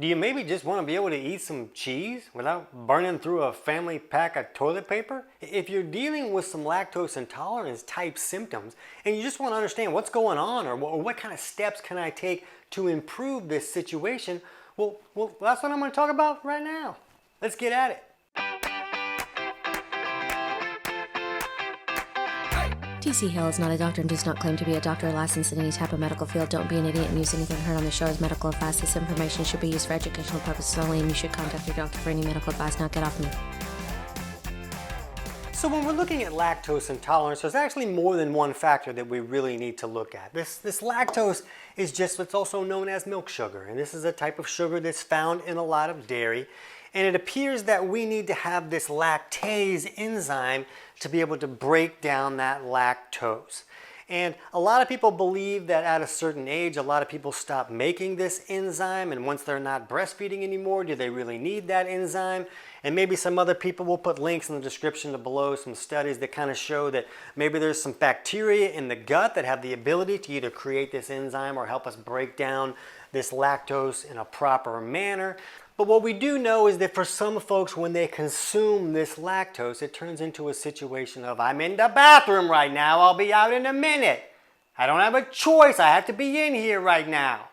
Do you maybe just want to be able to eat some cheese without burning through a family pack of toilet paper? If you're dealing with some lactose intolerance type symptoms and you just want to understand what's going on or what kind of steps can I take to improve this situation, well, that's what I'm going to talk about right now. Let's get at it. TC Hale is not a doctor and does not claim to be a doctor or licensed in any type of medical field. Don't be an idiot and use anything heard on the show as medical advice. This information should be used for educational purposes only, and you should contact your doctor for any medical advice. Now get off me. So when we're looking at lactose intolerance, there's actually more than one factor that we really need to look at. This lactose is just what's also known as milk sugar, and this is a type of sugar that's found in a lot of dairy. And it appears that we need to have this lactase enzyme to be able to break down that lactose. And a lot of people believe that at a certain age, a lot of people stop making this enzyme, and once they're not breastfeeding anymore, do they really need that enzyme? And maybe some other people will put links in the description below, some studies that kind of show that maybe there's some bacteria in the gut that have the ability to either create this enzyme or help us break down this lactose in a proper manner. But what we do know is that for some folks, when they consume this lactose, it turns into a situation of, I'm in the bathroom right now, I'll be out in a minute. I don't have a choice, I have to be in here right now.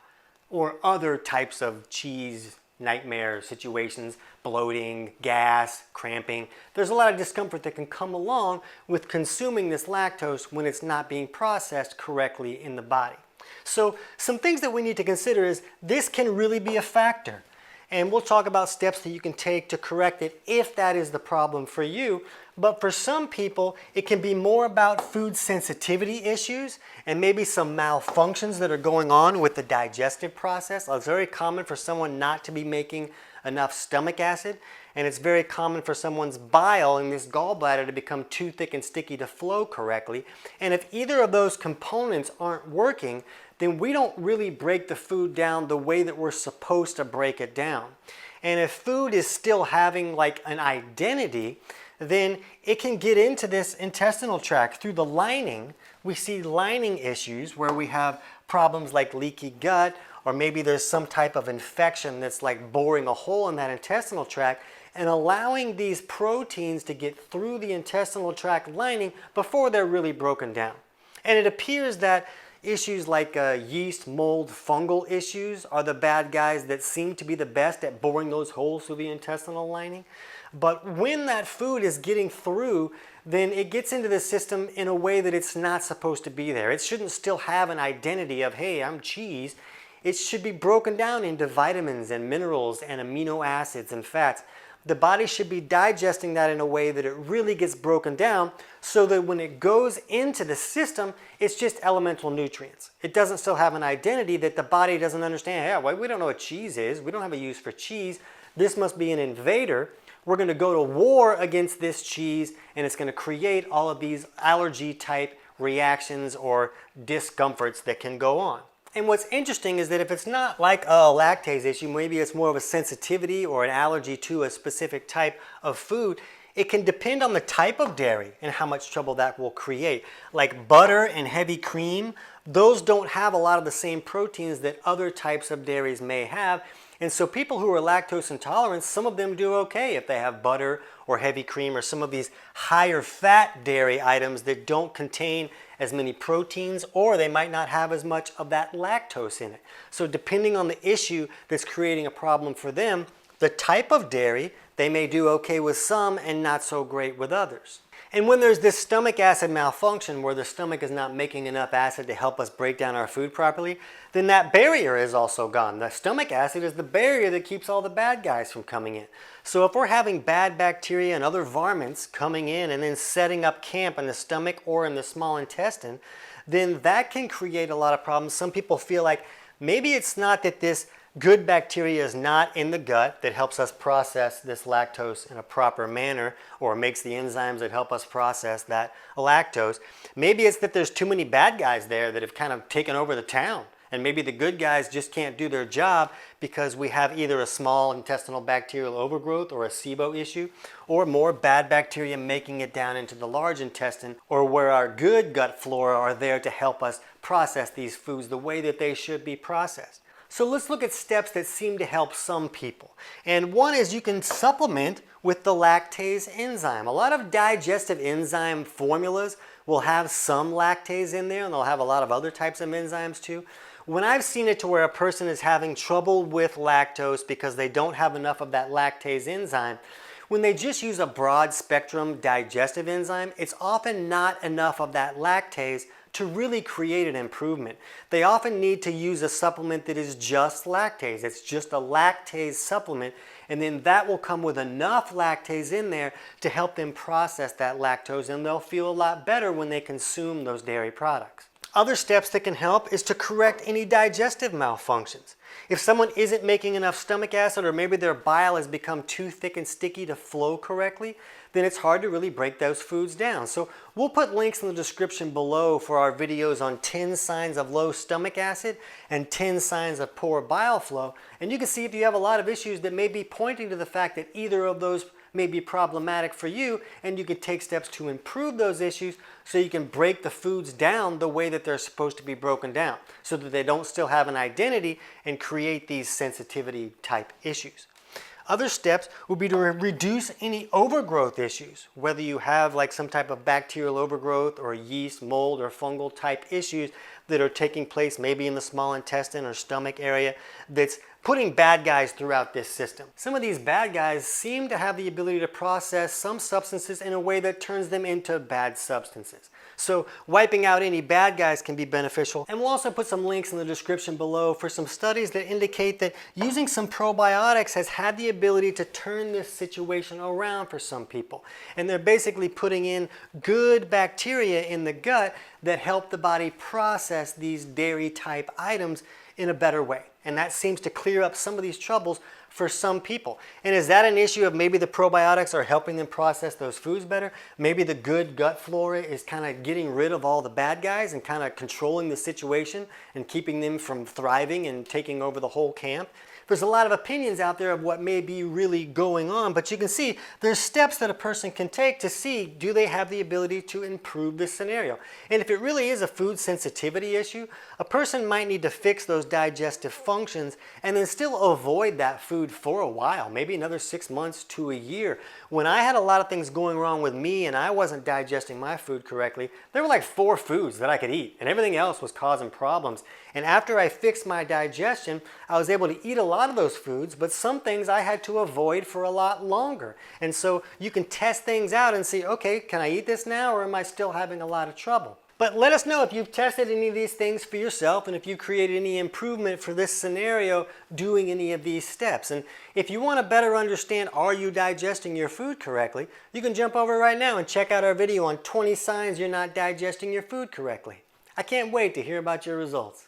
Or other types of cheese nightmare situations, bloating, gas, cramping. There's a lot of discomfort that can come along with consuming this lactose when it's not being processed correctly in the body. So some things that we need to consider is this can really be a factor. And we'll talk about steps that you can take to correct it if that is the problem for you. But for some people, it can be more about food sensitivity issues and maybe some malfunctions that are going on with the digestive process. It's very common for someone not to be making enough stomach acid, and it's very common for someone's bile in this gallbladder to become too thick and sticky to flow correctly. And if either of those components aren't working, then we don't really break the food down the way that we're supposed to break it down. And if food is still having like an identity, then it can get into this intestinal tract through the lining. We see lining issues where we have problems like leaky gut, or maybe there's some type of infection that's like boring a hole in that intestinal tract and allowing these proteins to get through the intestinal tract lining before they're really broken down. And it appears that issues like yeast, mold, fungal issues are the bad guys that seem to be the best at boring those holes through the intestinal lining. But when that food is getting through, then it gets into the system in a way that it's not supposed to be there. It shouldn't still have an identity of, hey, I'm cheese. It should be broken down into vitamins and minerals and amino acids and fats. The body should be digesting that in a way that it really gets broken down so that when it goes into the system, it's just elemental nutrients. It doesn't still have an identity that the body doesn't understand. Yeah, well, we don't know what cheese is. We don't have a use for cheese. This must be an invader. We're going to go to war against this cheese, and it's going to create all of these allergy type reactions or discomforts that can go on. And what's interesting is that if it's not like a lactase issue, maybe it's more of a sensitivity or an allergy to a specific type of food, it can depend on the type of dairy and how much trouble that will create. Like butter and heavy cream, those don't have a lot of the same proteins that other types of dairies may have. And so people who are lactose intolerant, some of them do okay if they have butter or heavy cream or some of these higher fat dairy items that don't contain as many proteins, or they might not have as much of that lactose in it. So depending on the issue that's creating a problem for them, the type of dairy, they may do okay with some and not so great with others. And when there's this stomach acid malfunction where the stomach is not making enough acid to help us break down our food properly, then that barrier is also gone. The stomach acid is the barrier that keeps all the bad guys from coming in. So if we're having bad bacteria and other varmints coming in and then setting up camp in the stomach or in the small intestine, then that can create a lot of problems. Some people feel like maybe it's not that this good bacteria is not in the gut that helps us process this lactose in a proper manner or makes the enzymes that help us process that lactose. Maybe it's that there's too many bad guys there that have kind of taken over the town. And maybe the good guys just can't do their job because we have either a small intestinal bacterial overgrowth or a SIBO issue, or more bad bacteria making it down into the large intestine, or where our good gut flora are there to help us process these foods the way that they should be processed. So let's look at steps that seem to help some people. And one is you can supplement with the lactase enzyme. A lot of digestive enzyme formulas will have some lactase in there, and they'll have a lot of other types of enzymes too. When I've seen it to where a person is having trouble with lactose because they don't have enough of that lactase enzyme, when they just use a broad spectrum digestive enzyme, it's often not enough of that lactase to really create an improvement. They often need to use a supplement that is just lactase. It's just a lactase supplement, and then that will come with enough lactase in there to help them process that lactose, and they'll feel a lot better when they consume those dairy products. Other steps that can help is to correct any digestive malfunctions. If someone isn't making enough stomach acid, or maybe their bile has become too thick and sticky to flow correctly, then it's hard to really break those foods down. So we'll put links in the description below for our videos on 10 signs of low stomach acid and 10 signs of poor bile flow. And you can see if you have a lot of issues that may be pointing to the fact that either of those may be problematic for you, and you can take steps to improve those issues so you can break the foods down the way that they're supposed to be broken down, so that they don't still have an identity and create these sensitivity type issues. Other steps would be to reduce any overgrowth issues, whether you have like some type of bacterial overgrowth or yeast, mold, or fungal type issues that are taking place maybe in the small intestine or stomach area that's putting bad guys throughout this system. Some of these bad guys seem to have the ability to process some substances in a way that turns them into bad substances. So wiping out any bad guys can be beneficial. And we'll also put some links in the description below for some studies that indicate that using some probiotics has had the ability to turn this situation around for some people. And they're basically putting in good bacteria in the gut that help the body process these dairy type items in a better way. And that seems to clear up some of these troubles for some people. And is that an issue of maybe the probiotics are helping them process those foods better? Maybe the good gut flora is kind of getting rid of all the bad guys and kind of controlling the situation and keeping them from thriving and taking over the whole camp? There's a lot of opinions out there of what may be really going on, but you can see there's steps that a person can take to see, do they have the ability to improve this scenario? And if it really is a food sensitivity issue, a person might need to fix those digestive functions and then still avoid that food for a while, maybe another 6 months to a year. When I had a lot of things going wrong with me and I wasn't digesting my food correctly, there were like 4 foods that I could eat and everything else was causing problems. And after I fixed my digestion, I was able to eat a lot of those foods, but some things I had to avoid for a lot longer. And so you can test things out and see, okay, can I eat this now or am I still having a lot of trouble? But let us know if you've tested any of these things for yourself and if you've created any improvement for this scenario doing any of these steps. And if you want to better understand, are you digesting your food correctly, you can jump over right now and check out our video on 20 signs you're not digesting your food correctly. I can't wait to hear about your results.